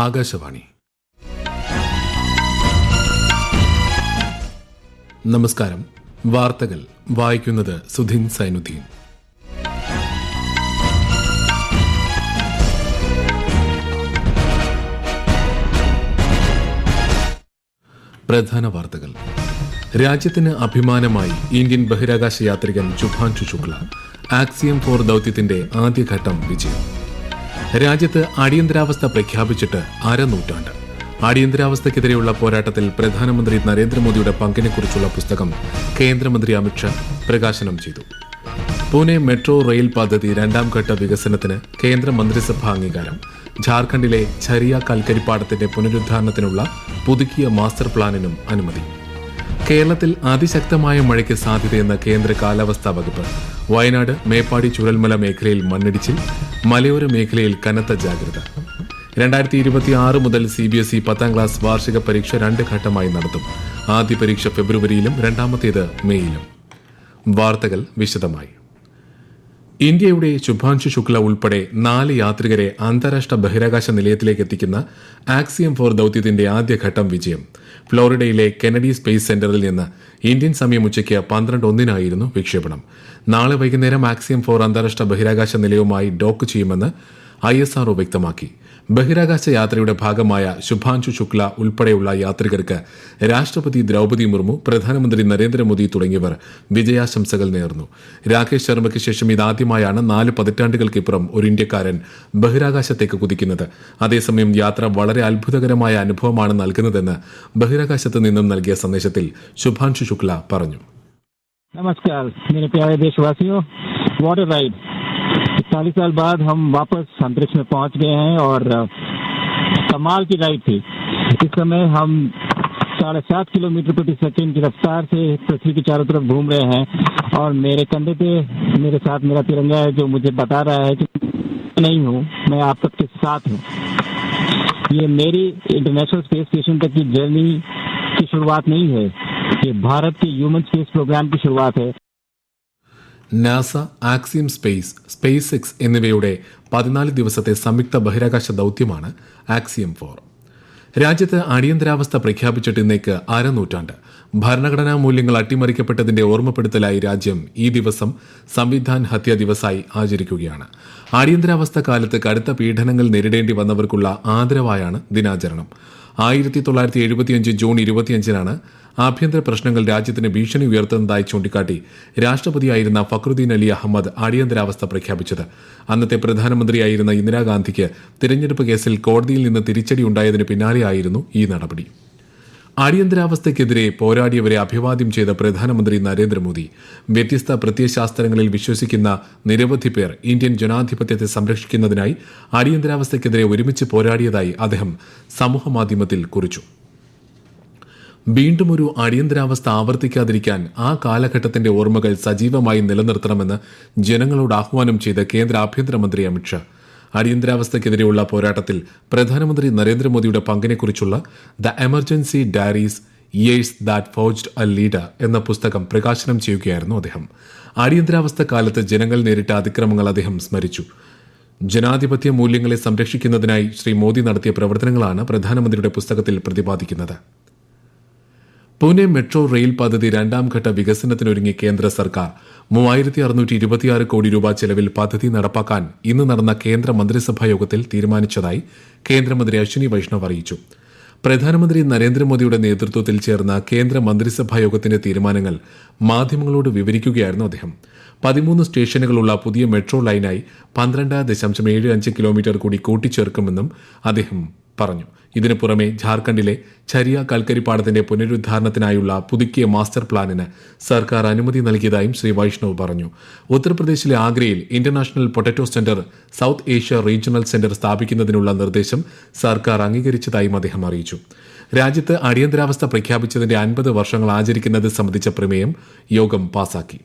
ആകാശവാണി. നമസ്കാരം. വാർത്തകൾ വായിക്കുന്നത് സുധിൻ സൈനുദ്ദീൻ. പ്രധാന വാർത്തകൾ. രാജ്യത്തിന് അഭിമാനമായി ഇന്ത്യൻ ബഹിരാകാശ യാത്രികൻ ശുഭാൻഷു ശുക്ല. ആക്സിയം 4 ദൌത്യത്തിന്റെ ആദ്യഘട്ടം വിജയം. രാജ്യത്ത് അടിയന്തരാവസ്ഥ പ്രഖ്യാപിച്ചിട്ട് അരനൂറ്റാണ്ട്. അടിയന്തരാവസ്ഥയ്ക്കെതിരെയുള്ള പോരാട്ടത്തിൽ പ്രധാനമന്ത്രി നരേന്ദ്രമോദിയുടെ പങ്കിനെക്കുറിച്ചുള്ള പുസ്തകം കേന്ദ്രമന്ത്രി അമിത്ഷാ പ്രകാശനം ചെയ്തു. പൂനെ മെട്രോ റെയിൽ പദ്ധതി 2ാം ഘട്ട വികസനത്തിന് കേന്ദ്ര മന്ത്രിസഭാ അംഗീകാരം. ഝാർഖണ്ഡിലെ ഛരിയ കൽക്കരിപ്പാടത്തിന്റെ പുനരുദ്ധാരണത്തിനുള്ള പുതുക്കിയ മാസ്റ്റർ പ്ലാനിനും അനുമതി. കേരളത്തിൽ അതിശക്തമായ മഴയ്ക്ക് സാധ്യതയെന്ന കേന്ദ്ര കാലാവസ്ഥാ വകുപ്പ്. വയനാട് മേപ്പാടി ചുരൽമല മേഖലയിൽ മണ്ണിടിച്ചിൽ, മലയോര മേഖലയിൽ കനത്ത ജാഗ്രത. 2026 മുതൽ CBSE 10ാം ക്ലാസ് വാർഷിക പരീക്ഷ 2 ഘട്ടമായി നടത്തും. ആദ്യ പരീക്ഷ ഫെബ്രുവരിയിലും രണ്ടാമത്തേത് മെയ്യിലും. വാർത്തകൾ വിശദമായി. ഇന്ത്യയുടെ ശുഭാൻഷു ശുക്ല ഉൾപ്പെടെ 4 യാത്രികരെ അന്താരാഷ്ട്ര ബഹിരാകാശ നിലയത്തിലേക്ക് എത്തിക്കുന്ന ആക്സിയം 4 ദൌത്യത്തിന്റെ ആദ്യഘട്ടം വിജയം. ഫ്ലോറിഡയിലെ കെനഡി സ്പേസ് സെന്ററിൽ നിന്ന് ഇന്ത്യൻ സമയം ഉച്ചയ്ക്ക് 12:01 വിക്ഷേപണം. നാളെ വൈകുന്നേരം ആക്സിയം 4 അന്താരാഷ്ട്ര ബഹിരാകാശ നിലയവുമായി ഡോക്ക് ചെയ്യുമെന്ന് ISRO വ്യക്തമാക്കി. ബഹിരാകാശ യാത്രയുടെ ഭാഗമായ ശുഭാൻഷു ശുക്ല ഉൾപ്പെടെയുള്ള യാത്രികർക്ക് രാഷ്ട്രപതി ദ്രൌപദി മുർമു, പ്രധാനമന്ത്രി നരേന്ദ്രമോദി തുടങ്ങിയവർ വിജയാശംസകൾ നേർന്നു. രാകേഷ് ശർമ്മയ്ക്ക് ശേഷം ഇതാദ്യമായാണ് 4 പതിറ്റാണ്ടുകൾക്കിപ്പുറം ഒരു ഇന്ത്യക്കാരൻ ബഹിരാകാശത്തേക്ക് കുതിക്കുന്നത്. അതേസമയം യാത്ര വളരെ അത്ഭുതകരമായ അനുഭവമാണ് നൽകുന്നതെന്ന് ബഹിരാകാശത്ത് നിന്നും നൽകിയ സന്ദേശത്തിൽ ശുഭാൻഷു ശുക്ല പറഞ്ഞു. नमस्कार मेरे प्यारे देशवासियों, वॉट ए राइड। 40 साल बाद हम वापस अंतरिक्ष में पहुंच गए हैं और कमाल की राइड थी। इस समय हम 7.5 किलोमीटर प्रति सेकंड की रफ्तार से पृथ्वी के चारों तरफ घूम रहे हैं और मेरे कंधे पे मेरे साथ मेरा तिरंगा है, जो मुझे बता रहा है कि नहीं हूँ, मैं आप सबके साथ हूँ। ये मेरी इंटरनेशनल स्पेस स्टेशन तक की जर्नी की शुरुआत नहीं है, ये भारत के ह्यूमन स्पेस प्रोग्राम की शुरुआत है. നാസ, ആക്സിയം സ്പേസ് എക്സ് എന്നിവയുടെ 14 ദിവസത്തെ സംയുക്ത ബഹിരാകാശ ദൌത്യമാണ് ആക്സിയം 4. രാജ്യത്ത് അടിയന്തരാവസ്ഥ പ്രഖ്യാപിച്ചിട്ട് ഇന്നേക്ക് അരനൂറ്റാണ്ട്. ഭരണഘടനാ മൂല്യങ്ങൾ അട്ടിമറിക്കപ്പെട്ടതിന്റെ ഓർമ്മപ്പെടുത്തലായി രാജ്യം ഈ ദിവസം സംവിധാൻ ഹത്യാ ദിവസായി ആചരിക്കുകയാണ്. അടിയന്തരാവസ്ഥ കാലത്ത് കടുത്ത പീഡനങ്ങൾ നേരിടേണ്ടി വന്നവർക്കുള്ള ആദരവായാണ് ദിനാചരണം. 1975 ജൂൺ 25 ആഭ്യന്തര പ്രശ്നങ്ങൾ രാജ്യത്തിന് ഭീഷണി ഉയർത്തുന്നതായി ചൂണ്ടിക്കാട്ടി രാഷ്ട്രപതിയായിരുന്ന ഫക്രുദ്ദീൻ അലി അഹമ്മദ് അടിയന്തരാവസ്ഥ പ്രഖ്യാപിച്ചത്. അന്നത്തെ പ്രധാനമന്ത്രിയായിരുന്ന ഇന്ദിരാഗാന്ധിക്ക് തിരഞ്ഞെടുപ്പ് കേസിൽ കോടതിയിൽ നിന്ന് തിരിച്ചടിയുണ്ടായതിന് പിന്നാലെയായിരുന്നു ഈ നടപടി. അടിയന്തരാവസ്ഥയ്ക്കെതിരെ പോരാടിയവരെ അഭിവാദ്യം ചെയ്ത പ്രധാനമന്ത്രി നരേന്ദ്രമോദി, വ്യത്യസ്ത പ്രത്യയശാസ്ത്രങ്ങളിൽ വിശ്വസിക്കുന്ന നിരവധി പേർ ഇന്ത്യൻ ജനാധിപത്യത്തെ സംരക്ഷിക്കുന്നതിനായി അടിയന്തരാവസ്ഥയ്ക്കെതിരെ ഒരുമിച്ച് പോരാടിയതായി അദ്ദേഹം സമൂഹമാധ്യമത്തിൽ കുറിച്ചു. വീണ്ടും ഒരു അടിയന്തരാവസ്ഥ ആവർത്തിക്കാതിരിക്കാൻ ആ കാലഘട്ടത്തിന്റെ ഓർമ്മകൾ സജീവമായി നിലനിർത്തണമെന്ന് ജനങ്ങളോട് ആഹ്വാനം ചെയ്ത കേന്ദ്ര ആഭ്യന്തരമന്ത്രി അമിത്ഷാ, അടിയന്തരാവസ്ഥയ്ക്കെതിരെയുള്ള പോരാട്ടത്തിൽ പ്രധാനമന്ത്രി നരേന്ദ്രമോദിയുടെ പങ്കിനെക്കുറിച്ചുള്ള the emergency diaries years that forged a leader എന്ന പുസ്തകം പ്രകാശനം ചെയ്യുകയായിരുന്നു അദ്ദേഹം. അടിയന്തരാവസ്ഥ കാലത്ത് ജനങ്ങൾ നേരിട്ട അതിക്രമങ്ങൾ അദ്ദേഹം സ്മരിച്ചു. ജനാധിപത്യ മൂല്യങ്ങളെ സംരക്ഷിക്കുന്നതിനായി ശ്രീ മോദി നടത്തിയ പ്രവർത്തനങ്ങളാണ് പ്രധാനമന്ത്രിയുടെ പുസ്തകത്തിൽ പ്രതിപാദിക്കുന്നത്. പൂനെ മെട്രോ റെയിൽ പദ്ധതി 2ാം ഘട്ട വികസനത്തിനൊരുങ്ങി കേന്ദ്ര സർക്കാർ. 3626 കോടി രൂപ ചെലവിൽ പദ്ധതി നടപ്പാക്കാൻ ഇന്ന് നടന്ന കേന്ദ്ര മന്ത്രിസഭാ യോഗത്തിൽ തീരുമാനിച്ചതായി കേന്ദ്രമന്ത്രി അശ്വിനി വൈഷ്ണവ് അറിയിച്ചു. പ്രധാനമന്ത്രി നരേന്ദ്രമോദിയുടെ നേതൃത്വത്തിൽ ചേർന്ന കേന്ദ്ര മന്ത്രിസഭാ യോഗത്തിന്റെ തീരുമാനങ്ങൾ മാധ്യമങ്ങളോട് വിവരിക്കുകയായിരുന്നു അദ്ദേഹം. 13 സ്റ്റേഷനുകളുള്ള പുതിയ മെട്രോ ലൈനായി 12.75 കിലോമീറ്റർ കൂടി കൂട്ടിച്ചേർക്കുമെന്നും അദ്ദേഹം പറഞ്ഞു. ഇതിനു പുറമെ ഝാർഖണ്ഡിലെ ഛരിയ കൽക്കരിപ്പാടത്തിന്റെ പുനരുദ്ധാരണത്തിനായുള്ള പുതുക്കിയ മാസ്റ്റർ പ്ലാനിന് സർക്കാർ അനുമതി നൽകിയതായും ശ്രീ വൈഷ്ണവ് പറഞ്ഞു. ഉത്തർപ്രദേശിലെ ആഗ്രയിൽ international potato centre south Asia regional centre സ്ഥാപിക്കുന്നതിനുള്ള നിർദ്ദേശം സർക്കാർ അംഗീകരിച്ചതായും അദ്ദേഹം അറിയിച്ചു. രാജ്യത്ത് അടിയന്തരാവസ്ഥ പ്രഖ്യാപിച്ചതിന്റെ 50 വർഷങ്ങൾ ആചരിക്കുന്നത് സംബന്ധിച്ച പ്രമേയം യോഗം പാസാക്കി.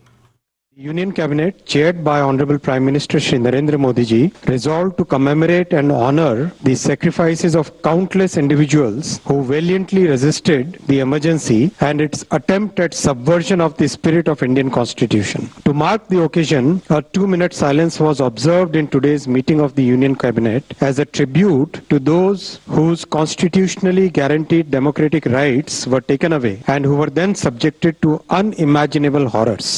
Union Cabinet, chaired by Honorable Prime Minister Shri Narendra Modi ji, resolved to commemorate and honor the sacrifices of countless individuals who valiantly resisted the emergency and its attempt at subversion of the spirit of Indian Constitution. To mark the occasion, a 2-minute silence was observed in today's meeting of the Union Cabinet as a tribute to those whose constitutionally guaranteed democratic rights were taken away and who were then subjected to unimaginable horrors.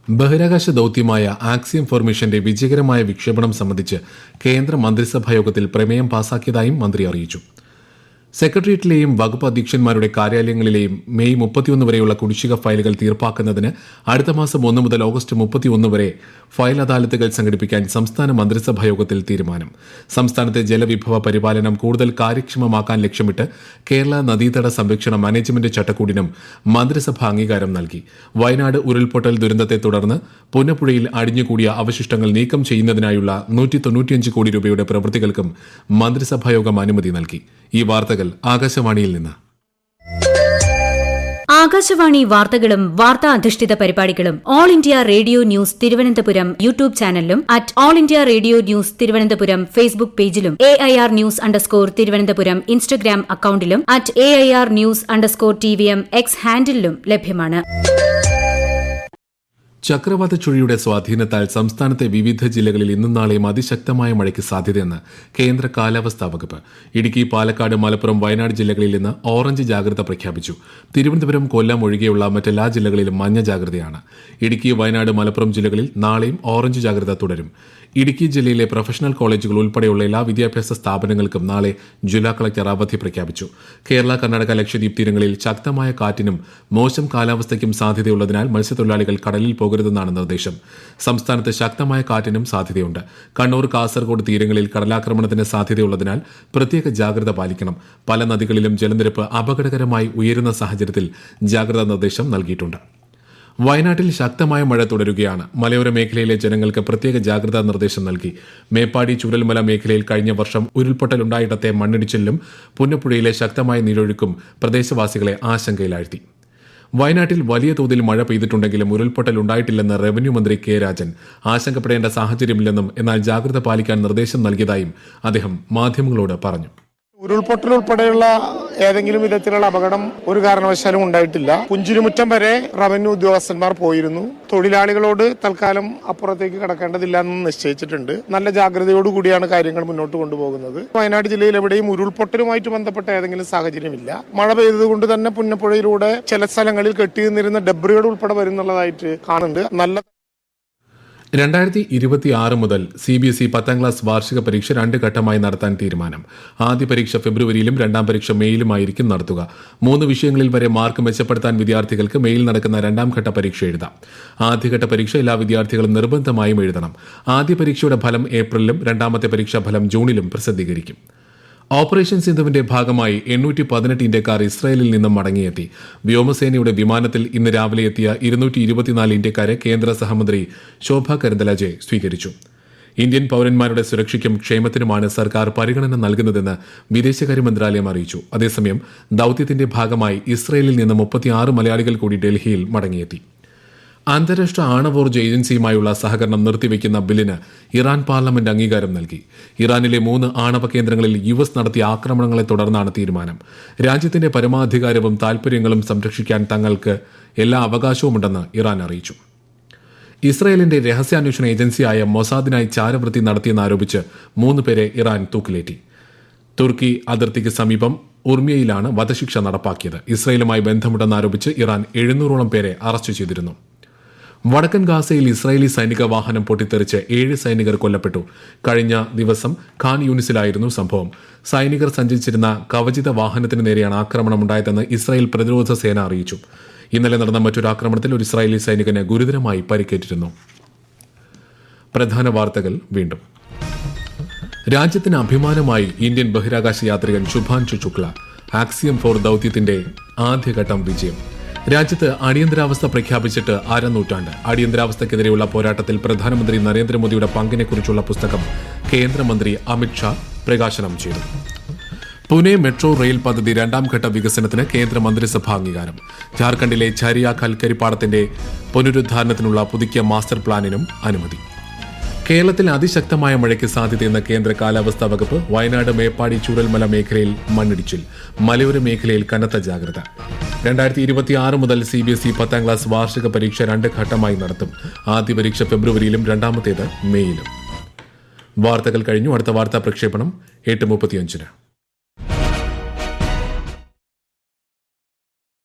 ബഹിരാകാശ ദൌത്യമായ axiom four മിഷന്റെ വിജയകരമായ വിക്ഷേപണം സംബന്ധിച്ച് കേന്ദ്ര മന്ത്രിസഭായോഗത്തിൽ പ്രമേയം പാസാക്കിയതായും മന്ത്രി അറിയിച്ചു. സെക്രട്ടേറിയറ്റിലെയും വകുപ്പ് അധ്യക്ഷന്മാരുടെ കാര്യാലയങ്ങളിലെയും മെയ് 31 വരെയുള്ള കുടിശ്ശിക ഫയലുകൾ തീർപ്പാക്കുന്നതിന് അടുത്ത മാസം 1 മുതൽ ഓഗസ്റ്റ് 31 വരെ ഫയൽ അദാലത്തുകൾ സംഘടിപ്പിക്കാൻ സംസ്ഥാന മന്ത്രിസഭായോഗത്തിൽ തീരുമാനം. സംസ്ഥാനത്തെ ജലവിഭവ പരിപാലനം കൂടുതൽ കാര്യക്ഷമമാക്കാൻ ലക്ഷ്യമിട്ട് കേരള നദീതട സംരക്ഷണ മാനേജ്മെന്റ് ചട്ടക്കൂടിനും മന്ത്രിസഭ അംഗീകാരം നൽകി. വയനാട് ഉരുൾപൊട്ടൽ ദുരന്തത്തെ തുടർന്ന് പുന്നപ്പുഴയിൽ അടിഞ്ഞുകൂടിയ അവശിഷ്ടങ്ങൾ നീക്കം ചെയ്യുന്നതിനായുള്ള 195 കോടി രൂപയുടെ പ്രവൃത്തികൾക്കും മന്ത്രിസഭായോഗം അനുമതി നൽകി. ഈ വാർത്തകൾ ആകാശവാണിയിൽ നിന്ന്. ആകാശവാണി വാർത്തകളും വാർത്താ അധിഷ്ഠിത പരിപാടികളും all India radio news Thiruvananthapuram YouTube ചാനലിലും @all India radio news Thiruvananthapuram Facebook പേജിലും AIR ന്യൂസ് _തിരുവനന്തപുരം ഇൻസ്റ്റഗ്രാം അക്കൌണ്ടിലും @AIR ന്യൂസ് _TVM X ഹാൻഡിലും ലഭ്യമാണ്. ചക്രവാത ചുഴിയുടെ സ്വാധീനത്താൽ സംസ്ഥാനത്തെ വിവിധ ജില്ലകളിൽ ഇന്നും നാളെയും അതിശക്തമായ മഴയ്ക്ക് സാധ്യതയെന്ന് കേന്ദ്ര കാലാവസ്ഥാ വകുപ്പ്. ഇടുക്കി, പാലക്കാട്, മലപ്പുറം, വയനാട് ജില്ലകളിൽ ഇന്ന് ഓറഞ്ച് ജാഗ്രത പ്രഖ്യാപിച്ചു. തിരുവനന്തപുരം, കൊല്ലം ഒഴികെയുള്ള മറ്റെല്ലാ ജില്ലകളിലും മഞ്ഞ ജാഗ്രതയാണ്. ഇടുക്കി, വയനാട്, മലപ്പുറം ജില്ലകളിൽ നാളെയും ഓറഞ്ച് ജാഗ്രത തുടരും. ഇടുക്കി ജില്ലയിലെ പ്രൊഫഷണൽ കോളേജുകൾ ഉൾപ്പെടെയുള്ള എല്ലാ വിദ്യാഭ്യാസ സ്ഥാപനങ്ങൾക്കും നാളെ ജില്ലാ കളക്ടർ അവധി പ്രഖ്യാപിച്ചു. കേരള, കർണാടക, ലക്ഷദ്വീപ് തീരങ്ങളിൽ ശക്തമായ കാറ്റിനും മോശം കാലാവസ്ഥയ്ക്കും സാധ്യതയുള്ളതിനാൽ മത്സ്യത്തൊഴിലാളികൾ കടലിൽ പോകരുതെന്നാണ് നിർദ്ദേശം. സംസ്ഥാനത്ത് ശക്തമായ കാറ്റിനും സാധ്യതയുണ്ട്. കണ്ണൂർ, കാസർഗോഡ് തീരങ്ങളിൽ കടലാക്രമണത്തിന് സാധ്യതയുള്ളതിനാൽ പ്രത്യേക ജാഗ്രത പാലിക്കണം. പല നദികളിലും ജലനിരപ്പ് അപകടകരമായി ഉയരുന്ന സാഹചര്യത്തിൽ ജാഗ്രതാ നിർദ്ദേശം നൽകിയിട്ടുണ്ട്. വയനാട്ടിൽ ശക്തമായ മഴ തുടരുകയാണ്. മലയോര മേഖലയിലെ ജനങ്ങൾക്ക് പ്രത്യേക ജാഗ്രതാ നിർദ്ദേശം നൽകി. മേപ്പാടി, ചുരൽമല മേഖലയിൽ കഴിഞ്ഞ വർഷം ഉരുൾപൊട്ടലുണ്ടായിടത്തെ മണ്ണിടിച്ചിലും പുന്നപ്പുഴയിലെ ശക്തമായ നീരൊഴുക്കും പ്രദേശവാസികളെ ആശങ്കയിലാഴ്ത്തി. വയനാട്ടിൽ വലിയ തോതിൽ മഴ പെയ്തിട്ടുണ്ടെങ്കിലും ഉരുൾപൊട്ടൽ ഉണ്ടായിട്ടില്ലെന്ന് റവന്യൂ മന്ത്രി കെ രാജൻ. ആശങ്കപ്പെടേണ്ട സാഹചര്യമില്ലെന്നും എന്നാൽ ജാഗ്രത പാലിക്കാൻ നിർദ്ദേശം നൽകിയതായും അദ്ദേഹം മാധ്യമങ്ങളോട് പറഞ്ഞു. ഉരുൾപൊട്ടൽ ഉൾപ്പെടെയുള്ള ഏതെങ്കിലും വിധത്തിലുള്ള അപകടം ഒരു കാരണവശാലും ഉണ്ടായിട്ടില്ല. പുഞ്ചിരിമുറ്റം വരെ റവന്യൂ ഉദ്യോഗസ്ഥന്മാർ പോയിരുന്നു. തൊഴിലാളികളോട് തൽക്കാലം അപ്പുറത്തേക്ക് കടക്കേണ്ടതില്ല എന്ന് നിശ്ചയിച്ചിട്ടുണ്ട്. നല്ല ജാഗ്രതയോടുകൂടിയാണ് കാര്യങ്ങൾ മുന്നോട്ട് കൊണ്ടുപോകുന്നത്. വയനാട് ജില്ലയിൽ എവിടെയും ഉരുൾപൊട്ടലുമായിട്ട് ബന്ധപ്പെട്ട ഏതെങ്കിലും സാഹചര്യമില്ല. മഴ പെയ്തതുകൊണ്ട് തന്നെ പുന്നപ്പുഴയിലൂടെ ചില സ്ഥലങ്ങളിൽ കെട്ടിനിന്നിരുന്ന ഡെബ്രികൾ ഉൾപ്പെടെ വരുന്നുള്ളതായിട്ട് കാണുന്നുണ്ട്. നല്ല 2026 മുതൽ CBSE 10ാം ക്ലാസ് വാർഷിക പരീക്ഷ 2 ഘട്ടമായി നടത്താൻ തീരുമാനം. ആദ്യ പരീക്ഷ ഫെബ്രുവരിയിലും രണ്ടാം പരീക്ഷ മെയിലുമായിരിക്കും നടത്തുക. 3 വിഷയങ്ങളിൽ വരെ മാർക്ക് മെച്ചപ്പെടുത്താൻ വിദ്യാർത്ഥികൾക്ക് മെയിൽ നടക്കുന്ന രണ്ടാം ഘട്ട പരീക്ഷ എഴുതാം. ആദ്യഘട്ട പരീക്ഷ എല്ലാ വിദ്യാർത്ഥികളും നിർബന്ധമായും എഴുതണം. ആദ്യ പരീക്ഷയുടെ ഫലം ഏപ്രിലിലും രണ്ടാമത്തെ പരീക്ഷാ ഫലം ജൂണിലും പ്രസിദ്ധീകരിക്കും. ഓപ്പറേഷൻ സിന്ധുവിന്റെ ഭാഗമായി 818 ഇന്ത്യക്കാർ ഇസ്രായേലിൽ നിന്നും മടങ്ങിയെത്തി. വ്യോമസേനയുടെ വിമാനത്തിൽ ഇന്ന് രാവിലെ എത്തിയ 224 ഇന്ത്യക്കാരെ കേന്ദ്ര സഹമന്ത്രി ശോഭ കരന്തലാജെ സ്വീകരിച്ചു. ഇന്ത്യൻ പൌരന്മാരുടെ സുരക്ഷയ്ക്കും ക്ഷേമത്തിനുമാണ് സർക്കാർ പരിഗണന നൽകുന്നതെന്ന് വിദേശകാര്യ മന്ത്രാലയം അറിയിച്ചു. അതേസമയം ദൌത്യത്തിന്റെ ഭാഗമായി ഇസ്രായേലിൽ നിന്ന് 36 മലയാളികൾ കൂടി ഡൽഹിയിൽ മടങ്ങിയെത്തി. അന്താരാഷ്ട്ര ആണവോർജ്ജ ഏജൻസിയുമായുള്ള സഹകരണം നിർത്തിവെക്കുന്ന ബില്ലിന് ഇറാൻ പാർലമെന്റ് അംഗീകാരം നൽകി. ഇറാനിലെ 3 ആണവ കേന്ദ്രങ്ങളിൽ US നടത്തിയ ആക്രമണങ്ങളെ തുടർന്നാണ് തീരുമാനം. രാജ്യത്തിന്റെ പരമാധികാരവും താൽപര്യങ്ങളും സംരക്ഷിക്കാൻ തങ്ങൾക്ക് എല്ലാ അവകാശവുമുണ്ടെന്ന് ഇറാൻ അറിയിച്ചു. ഇസ്രായേലിന്റെ രഹസ്യാന്വേഷണ ഏജൻസിയായ മൊസാദിനായി ചാരവൃത്തി നടത്തിയെന്നാരോപിച്ച് 3 പേരെ ഇറാൻ തൂക്കിലേറ്റി. തുർക്കി അതിർത്തിക്ക് സമീപം ഉർമിയയിലാണ് വധശിക്ഷ നടപ്പാക്കിയത്. ഇസ്രായേലുമായി ബന്ധമുണ്ടെന്നാരോപിച്ച് ഇറാൻ 700ഓളം പേരെ അറസ്റ്റ് ചെയ്തിരുന്നു. വടക്കൻ ഗാസയിൽ ഇസ്രായേലി സൈനിക വാഹനം പൊട്ടിത്തെറിച്ച് 7 സൈനികർ കൊല്ലപ്പെട്ടു. കഴിഞ്ഞ ദിവസം ഖാൻ യൂണിസിലായിരുന്നു സംഭവം. സൈനികർ സഞ്ചരിച്ചിരുന്ന കവചിത വാഹനത്തിന് നേരെയാണ് ആക്രമണമുണ്ടായതെന്ന് ഇസ്രായേൽ പ്രതിരോധ സേന അറിയിച്ചു. ഇന്നലെ നടന്ന മറ്റൊരു ആക്രമണത്തിൽ ഒരു ഇസ്രായേലി സൈനികന് ഗുരുതരമായി പരിക്കേറ്റിരുന്നു. പ്രധാന വാർത്തകൾ വീണ്ടും. രാജ്യത്തിന് അഭിമാനമായി ഇന്ത്യൻ ബഹിരാകാശ യാത്രികൻ ശുഭാൻഷു ശുക്ല. ആക്സിയം 4 ദൌത്യത്തിന്റെ ആദ്യഘട്ടം വിജയം. രാജ്യത്ത് അടിയന്തരാവസ്ഥ പ്രഖ്യാപിച്ചിട്ട് അരനൂറ്റാണ്ട്. അടിയന്തരാവസ്ഥയ്ക്കെതിരെയുള്ള പോരാട്ടത്തിൽ പ്രധാനമന്ത്രി നരേന്ദ്രമോദിയുടെ പങ്കിനെക്കുറിച്ചുള്ള പുസ്തകം കേന്ദ്രമന്ത്രി അമിത് ഷാ പ്രകാശനം ചെയ്തു. പുനെ മെട്രോ റെയിൽ പദ്ധതി രണ്ടാം ഘട്ട വികസനത്തിന് കേന്ദ്ര മന്ത്രിസഭാ അംഗീകാരം. ജാർഖണ്ഡിലെ ഛരിയ കൽക്കരിപ്പാടത്തിന്റെ പുനരുദ്ധാരണത്തിനുള്ള പുതുക്കിയ മാസ്റ്റർ പ്ലാനിനും അനുമതി. കേരളത്തിൽ അതിശക്തമായ മഴയ്ക്ക് സാധ്യതയെന്ന കേന്ദ്ര കാലാവസ്ഥാ വകുപ്പ്. വയനാട് മേപ്പാടി ചൂരൽമല മേഖലയിൽ മണ്ണിടിച്ചിൽ. മലയോര മേഖലയിൽ കനത്ത ജാഗ്രത. 2026 മുതൽ CBSE 10ാം ക്ലാസ് വാർഷിക പരീക്ഷ 2 ഘട്ടമായി നടത്തും. ആദ്യ പരീക്ഷ ഫെബ്രുവരിയിലും രണ്ടാമത്തേത് മെയ്യിലും. വാർത്തകൾ കഴിഞ്ഞു. അടുത്ത വാർത്താ പ്രക്ഷേപണം 8:35.